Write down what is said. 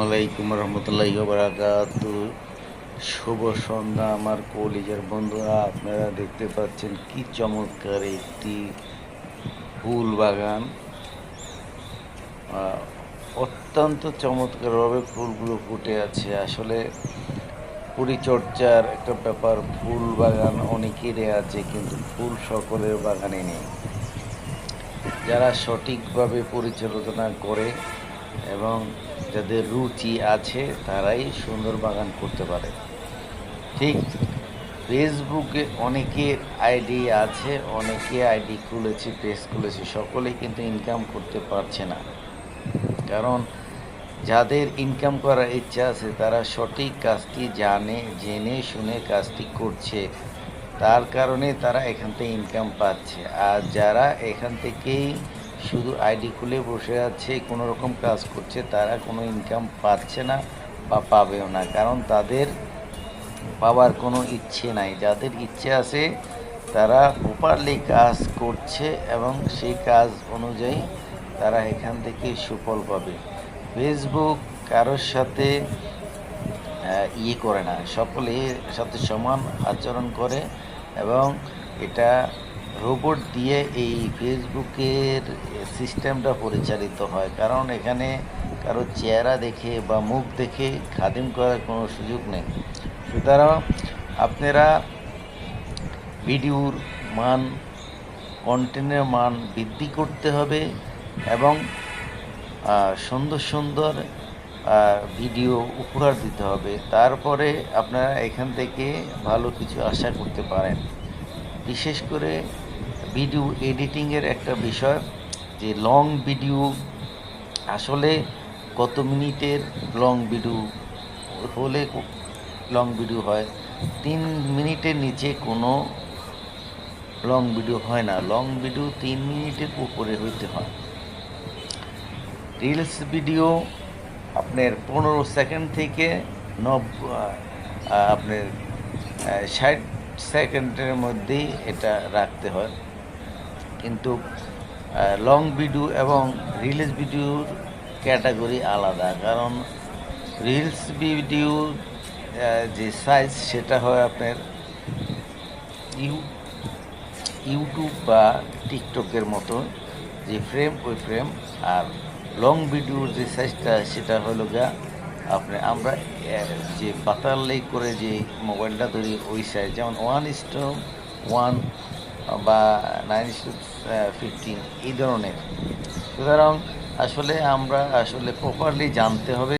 আলাইকুম রহমতুল্লাহি ওয়া বারাকাতু। শুভ সন্ধ্যা আমার কলিজার বন্ধুরা, আপনারা দেখতে পাচ্ছেন কি চমৎকার একটি ফুল বাগান। অত্যন্ত চমৎকারভাবে ফুলগুলো ফুটে আছে। আসলে পরিচর্যার একটা ব্যাপার, ফুল বাগান অনেকেরই আছে কিন্তু ফুল সকলের বাগানে নেই। যারা সঠিকভাবে পরিচালনা করে এবং যাদের রুচি আছে তারাই সুন্দর বাগান করতে পারে। ঠিক ফেসবুকে অনেকের আইডি আছে, অনেকে আইডি খুলেছে, পেজ খুলেছে, সকলেই কিন্তু ইনকাম করতে পারছে না। কারণ যাদের ইনকাম করার ইচ্ছা আছে তারা সঠিক কাজটি জেনে শুনে কাজটি করছে, তার কারণে তারা এখান থেকে ইনকাম পাচ্ছে। আর যারা এখান থেকেই শুধু আইডি খুলে বসে আছে, কোনো রকম কাজ করছে, তারা কোনো ইনকাম পাচ্ছে না বা পাবেও না, কারণ তাদের পাওয়ার কোনো ইচ্ছে নাই। যাদের ইচ্ছে আছে তারা প্রপারলি কাজ করছে এবং সেই কাজ অনুযায়ী তারা এখান থেকে সুফল পাবে। ফেসবুক কারোর সাথে করে না, সকলের সাথে সমান আচরণ করে এবং এটা রোবট দিয়ে এই ফেসবুকের সিস্টেমটা পরিচালিত হয়। কারণ এখানে কারো চেহারা দেখে বা মুখ দেখে খাদিম করার কোনো সুযোগ নেই। সুতরাং আপনারা ভিডিওর মান, কন্টেন্টের মান বৃদ্ধি করতে হবে এবং সুন্দর সুন্দর ভিডিও উপহার দিতে হবে। তারপরে আপনারা এখান থেকে ভালো কিছু আশা করতে পারেন। বিশেষ করে ভিডিও এডিটিংয়ের একটা বিষয়, যে লং ভিডিও, আসলে কত মিনিটের লং ভিডিও হলে লং ভিডিও হয়, 3 মিনিটের নিচে কোনো লং ভিডিও হয় না। লং ভিডিও 3 মিনিটের উপরে হইতে হয়। রিলস ভিডিও আপনার 15 সেকেন্ড থেকে আপনার 60 সেকেন্ডের মধ্যেই এটা রাখতে হয়। কিন্তু লং ভিডিও এবং রিলস ভিডিওর ক্যাটাগরি আলাদা। কারণ রিলস ভিডিও যে সাইজ সেটা হয় আপনার ইউটিউব বা টিকটকের মতো, যে ফ্রেম ওই ফ্রেম। আর লং ভিডিওর যে সাইজটা সেটা হলো আমরা যে পাতালে করে যে মোবাইলটা ধরি ওই সাইজ, যেমন 1:1 বা 9:15 এই ধরনের। সুতরাং আমরা প্রপারলি জানতে হবে